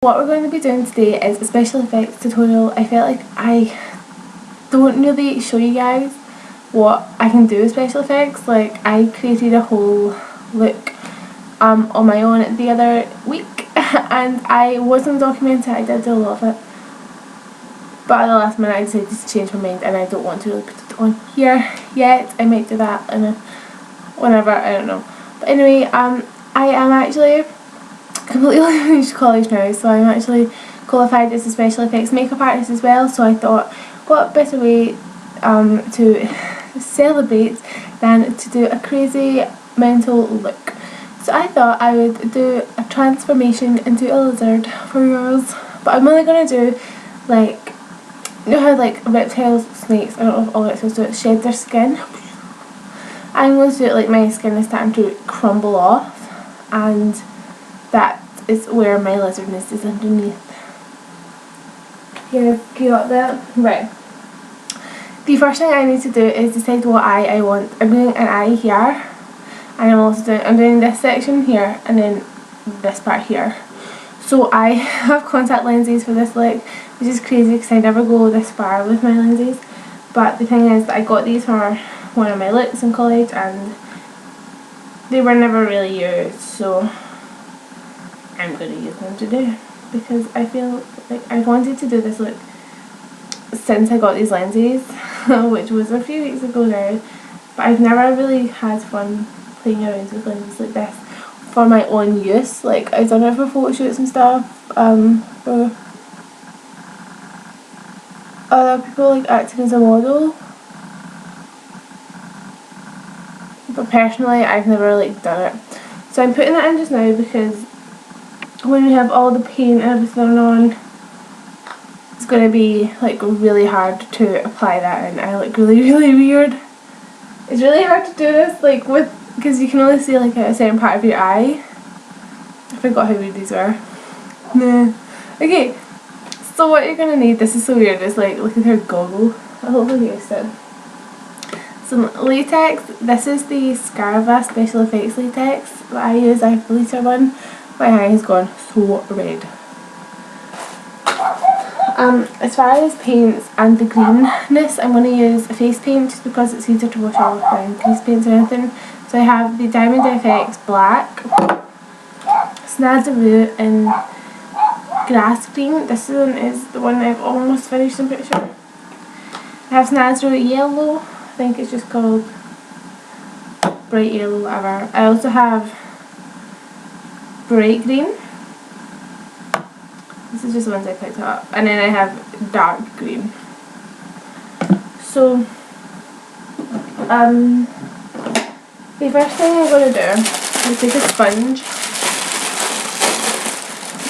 What we're going to be doing today is a special effects tutorial. I felt like I don't really show you guys what I can do with special effects. Like, I created a whole look on my own the other week and I wasn't documented. I did do a lot of it, but at the last minute I decided to change my mind and I don't want to really put it on here yet. I might do that in whenever, I don't know. But anyway, I am actually completely finished college now, so I'm actually qualified as a special effects makeup artist as well. So I thought, what better way to celebrate than to do a crazy mental look. So I thought I would do a transformation into a lizard for yours, but I'm only going to do, like, you know how like reptiles, snakes, I don't know if all reptiles do it, shed their skin. I'm going to do it like my skin is starting to crumble off, and that is where my lizardness is underneath. You got that? Right. The first thing I need to do is decide what eye I want. I'm doing an eye here, and I'm doing this section here, and then this part here. So I have contact lenses for this look, which is crazy because I never go this far with my lenses. But the thing is that I got these for one of my looks in college and they were never really used, so I'm going to use them today because I feel like I wanted to do this look since I got these lenses, which was a few weeks ago now, but I've never really had fun playing around with lenses like this for my own use. Like, I've done it for photo shoots and stuff, for other people, like acting as a model, but personally I've never like done it. So I'm putting that in just now because when we have all the paint and everything on, it's going to be like really hard to apply that in. I look really weird. It's really hard to do this like because you can only see like a certain part of your eye. I forgot how weird these were. Nah. Okay, so what you're going to need, this is so weird, it's like, look at her goggle. I hope you guys did. Some latex. This is the Scarva Special Effects latex that I use. I have the litre one. My eye has gone so red. As far as paints and the greenness, I'm going to use a face paint just because it's easier to wash off than grease paints or anything. So I have the Diamond FX Black, Snazaroo in Grass Green. This one is the one I've almost finished, I'm pretty sure. I have Snazaroo Yellow, I think it's just called Bright Yellow, whatever. I also have Bright Green. This is just the ones I picked up. And then I have Dark Green. So, the first thing I'm going to do is take a sponge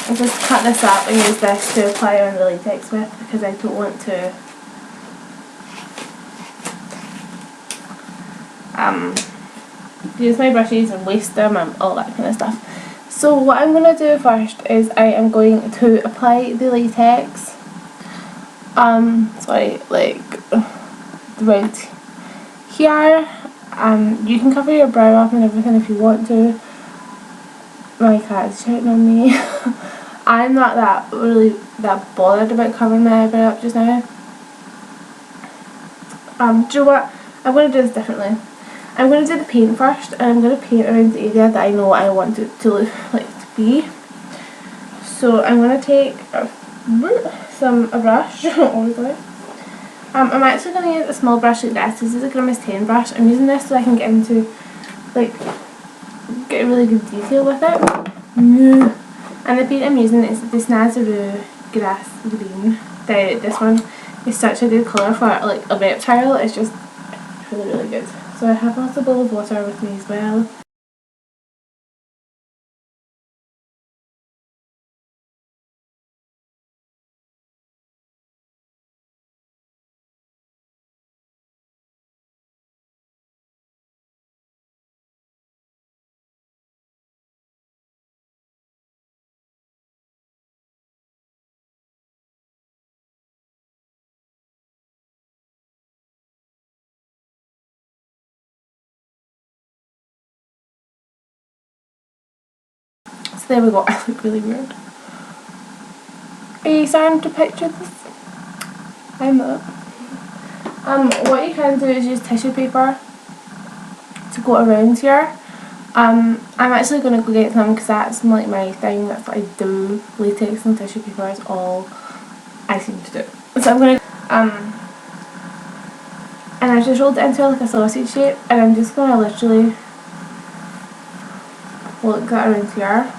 and just cut this up and use this to apply on the latex with, because I don't want to use my brushes and waste them and all that kind of stuff. So what I'm going to do first is I am going to apply the latex, like right here. You can cover your brow up and everything if you want to. My cat is shouting on me. I'm not that bothered about covering my eyebrow up just now. Do you know what? I'm going to do this differently. I'm going to do the paint first, and I'm going to paint around the area that I know I want it to look like to be. So I'm going to take a brush, obviously. I'm actually going to use a small brush like this. This is a Grimace 10 brush. I'm using this so I can get into, like, get a really good detail with it. And the paint I'm using is the Snazaroo Grass Green. This one is such a good colour for like a reptile. It's just really good. So I have also a bowl of water with me as well. So there we go. I look really weird. Are you starting to picture this? I'm not. What you can do is use tissue paper to go around here. I'm actually going to go get some because that's like my thing, that's what I do. Latex and tissue paper is all I seem to do. So I'm going to, and I just rolled it into like a sausage shape, and I'm just going to literally look that around here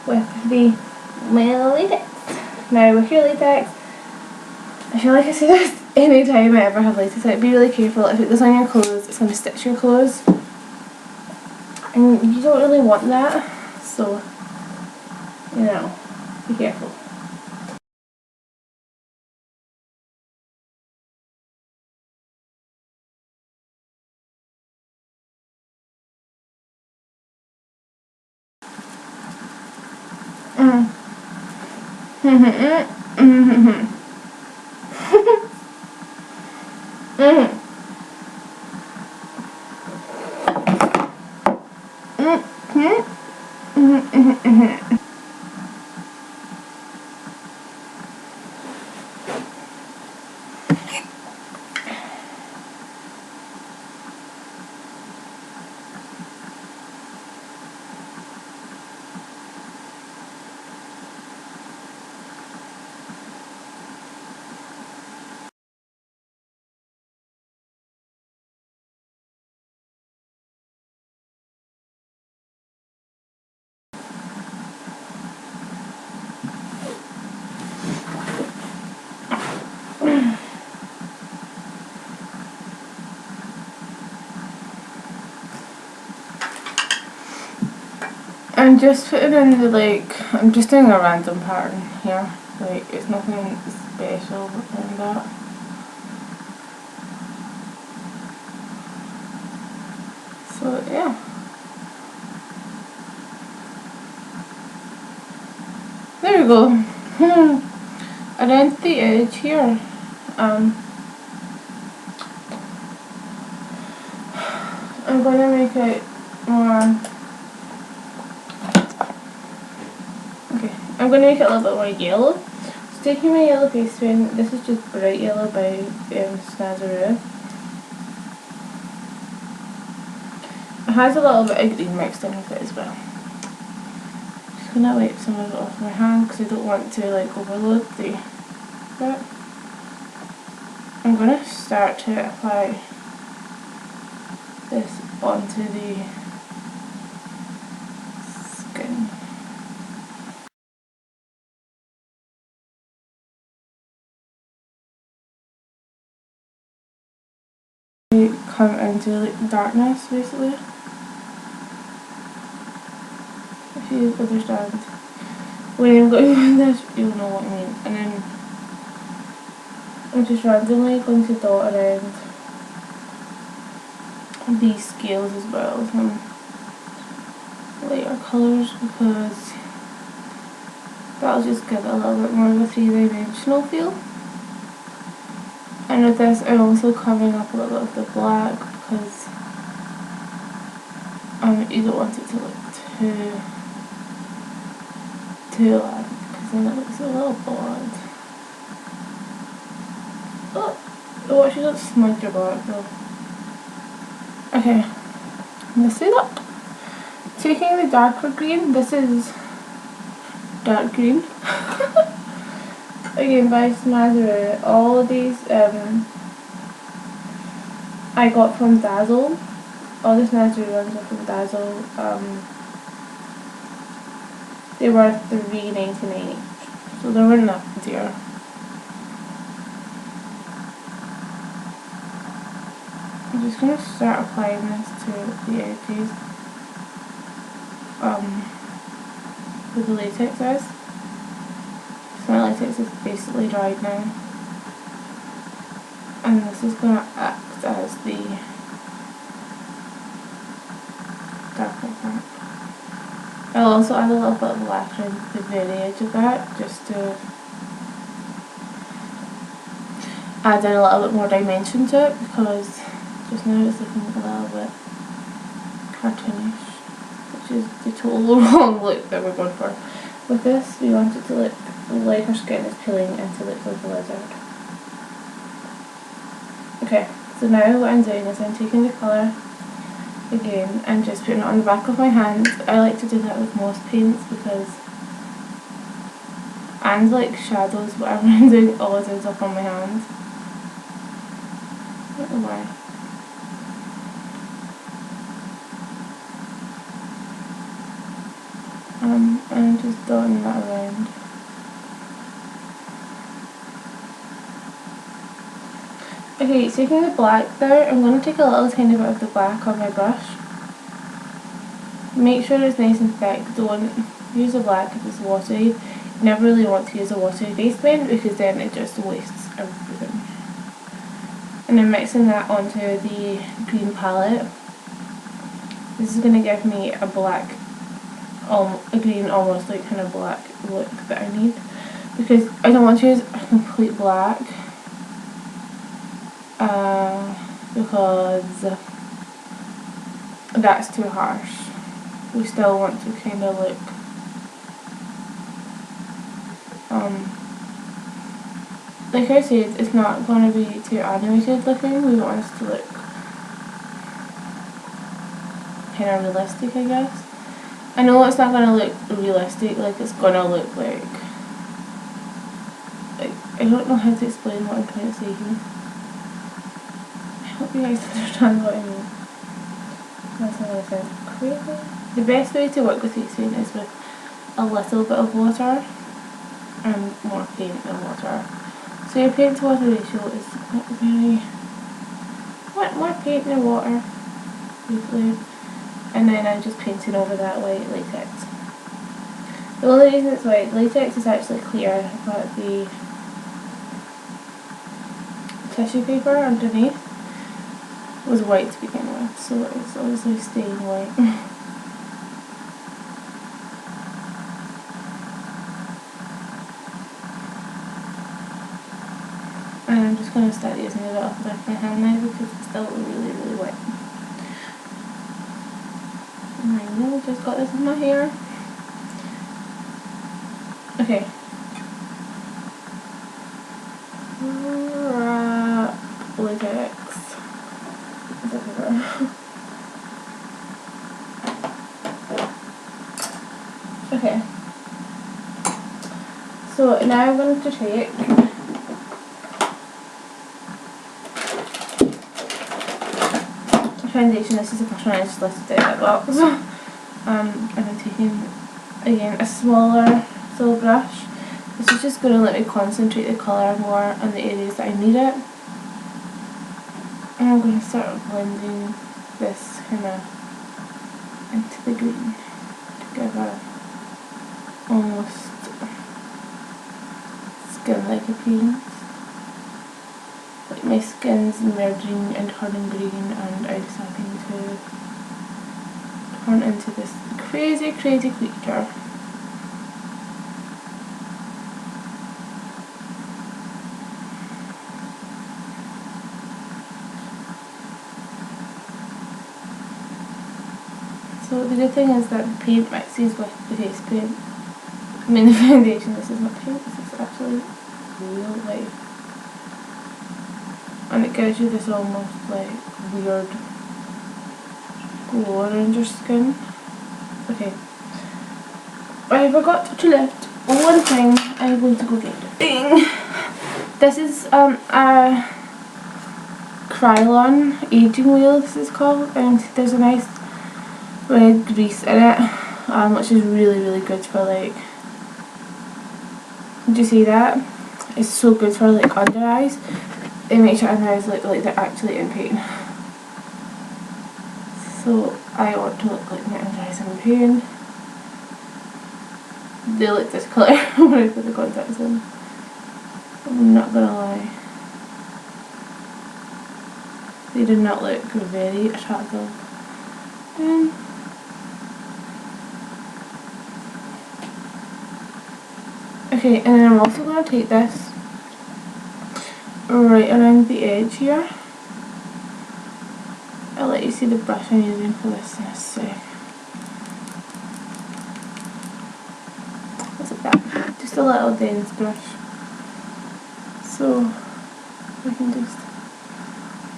with the latex. Now with your latex, I feel like I say this any time I ever have latex out, be really careful. If it goes on your clothes, it's going to stitch your clothes, and you don't really want that, so you know, be careful. I'm just putting in the, like, I'm just doing a random pattern here, like it's nothing special in that. So yeah. There we go. Around the edge here. I'm gonna make it more. Okay, I'm gonna make it a little bit more yellow. So taking my yellow paste pen, this is just bright yellow by Snazaroo. It has a little bit of green mixed in with it as well. Just gonna wipe some of it off my hand because I don't want to like overload the bit. I'm gonna start to apply this onto the skin. Come into like darkness basically. If you understand. When I'm going with this, you'll know what I mean. And then I'm just randomly going to dot around these scales as well, some lighter colours, because that'll just give it a little bit more of a three-dimensional feel. And with this I'm also covering up a little bit of the black because you don't want it to look too light, because then it looks a little odd. Oh, I should have smudged your black though. Okay, let's do that. Taking the darker green, this is dark green. Again by Snazaroo. All of these I got from Dazzle. All the Snazaroo ones are from Dazzle. They were $3.99 each, so they weren't that dear. I'm just going to start applying this to the edges where the latex is. So my latex is basically dried now, and this is going to act as the darker part. I'll also add a little bit of black around the very edge of that, just to add in a little bit more dimension to it, because just now it's looking a little bit cartoonish, which is the total wrong look that we're going for. With this, we want it to look like our skin is peeling and to look like a lizard. Okay, so now what I'm doing is I'm taking the colour again and just putting it on the back of my hand. I like to do that with most paints because, and like shadows, whatever I'm doing always ends up on my hands. I don't know why. And I'm just dotting that around. Okay, taking the black there, I'm going to take a little tiny bit of the black on my brush. Make sure it's nice and thick. Don't use the black if it's watery. You never really want to use a watery base paint because then it just wastes everything. And I'm mixing that onto the green palette. This is going to give me a black, a green almost like kind of black look that I need. Because I don't want to use a complete black. Because that's too harsh. We still want to kind of look like I said, it's not going to be too animated looking. We want it to look kind of realistic, I guess. I know it's not going to look realistic, like it's going to look like I don't know how to explain what I'm trying to say here. I hope you guys understand what I mean. That's not going to sound crazy. The best way to work with acetone is with a little bit of water and more paint than water. So your paint to water ratio is not very... more paint than water, usually. And then I'm just painting over that white latex. The only reason it's white latex is actually clear, but the tissue paper underneath was white to begin with, so it's obviously staying white. And I'm just going to start using it off the back of my hand now because it's still really, really wet. And I know I just got this in my hair. Okay. Latex. Okay. So now I'm going to take foundation. This is the first one I just lifted out of that box. And I'm taking again a smaller silver brush. This is just going to let me concentrate the colour more on the areas that I need it. And I'm going to start blending this kind of into the green to give a almost skin-like appearance. Like my skin's merging and turning green and I'm starting to turn into this crazy, crazy creature. So the good thing is that the paint mixes with the face paint. I mean the foundation, this is not paint, this is actually real life. And it gives you this almost like weird glow around your skin. Okay. I forgot to lift one thing. I'm going to go get it. Ding! This is a Krylon aging wheel, this is called, and there's a nice red grease in it, which is really, really good for like, did you see that? It's so good for like under eyes. It makes your under eyes look like they're actually in pain. So I want to look like my under eyes are in pain. They look this colour when I put the contacts in. I'm not gonna lie. They did not look very attractive. Okay, and then I'm also going to take this right around the edge here. I'll let you see the brush I'm using for this in a sec. a little dense brush, so I can just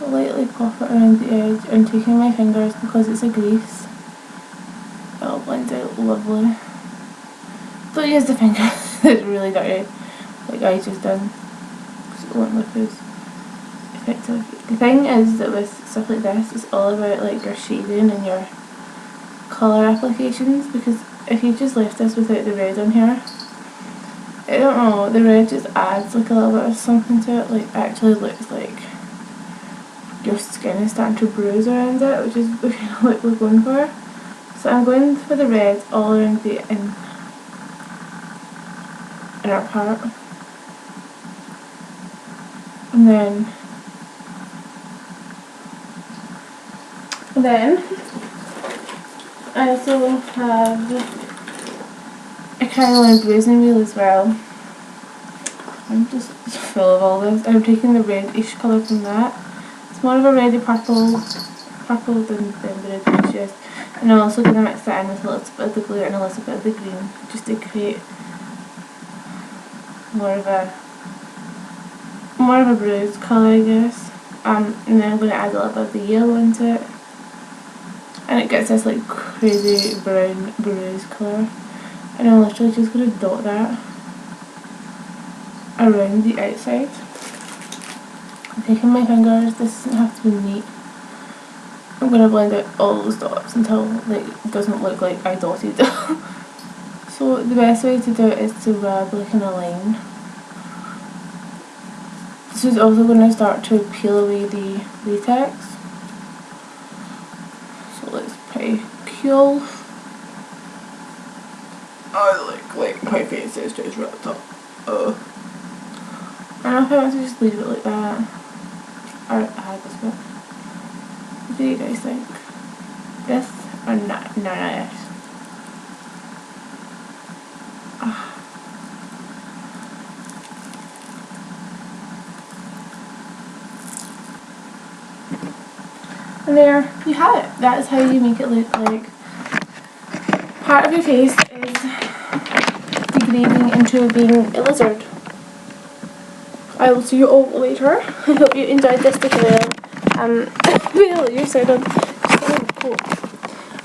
lightly pop it around the edge and taking my fingers, because it's a grease, it'll blend out lovely. Don't use the finger, it's really dirty, like I just done, because it won't look as effective. The thing is that with stuff like this, it's all about like your shading and your colour applications, because if you just left this without the red on here, I don't know, the red just adds like a little bit of something to it, like actually looks like your skin is starting to bruise around it, which is the kind of look we're going for. So I'm going for the red all around the inner part, and then I also have a Caroline bruising wheel as well. I'm just full of all this. I'm taking the reddish colour from that. It's more of a reddy purple than the red I used. And I'm also going to mix that in with a little bit of the blue and a little bit of the green, just to create more of a bruised colour, I guess. And then I'm going to add a little bit of the yellow into it, and it gets this like crazy brown bruised colour. And I'm literally just going to dot that around the outside. I'm taking my fingers, this doesn't have to be neat. I'm going to blend out all those dots until like it doesn't look like I dotted. So the best way to do it is to rub like in a line. This is also going to start to peel away the latex. So let's peel. Oh, like my face is just wrapped up. I don't know if I want to just leave it like that, or add this bit. What do you guys think? This or not? No, not this. And there you have it. That is how you make it look like part of your face is degrading into being a lizard. I will see you all later. I hope you enjoyed this tutorial. You're so done.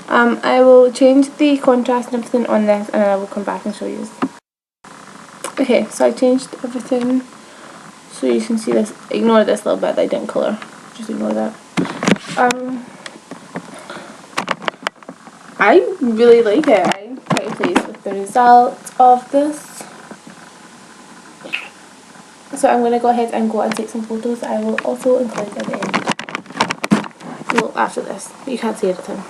I will change the contrast and everything on this, and I will come back and show you. Okay, so I changed everything so you can see this. Ignore this little bit that I didn't colour. Just ignore that. I really like it. I'm quite pleased with the result of this. So I'm going to go ahead and go and take some photos. I will also include at the end. Well, after this. You can't see anything.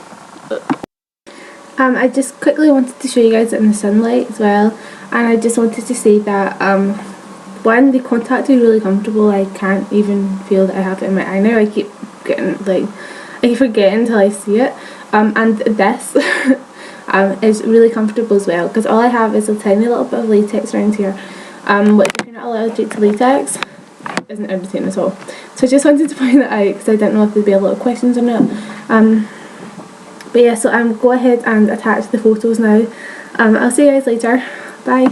I just quickly wanted to show you guys it in the sunlight as well. And I just wanted to say that one, the contact is really comfortable. I can't even feel that I have it in my eye now. I keep getting I keep forgetting until I see it. And this is really comfortable as well, because all I have is a tiny little bit of latex around here, which if you're not allergic to latex isn't irritating at all. So I just wanted to point that out because I didn't know if there'd be a lot of questions or not. But yeah, so go ahead and attach the photos now. I'll see you guys later. Bye.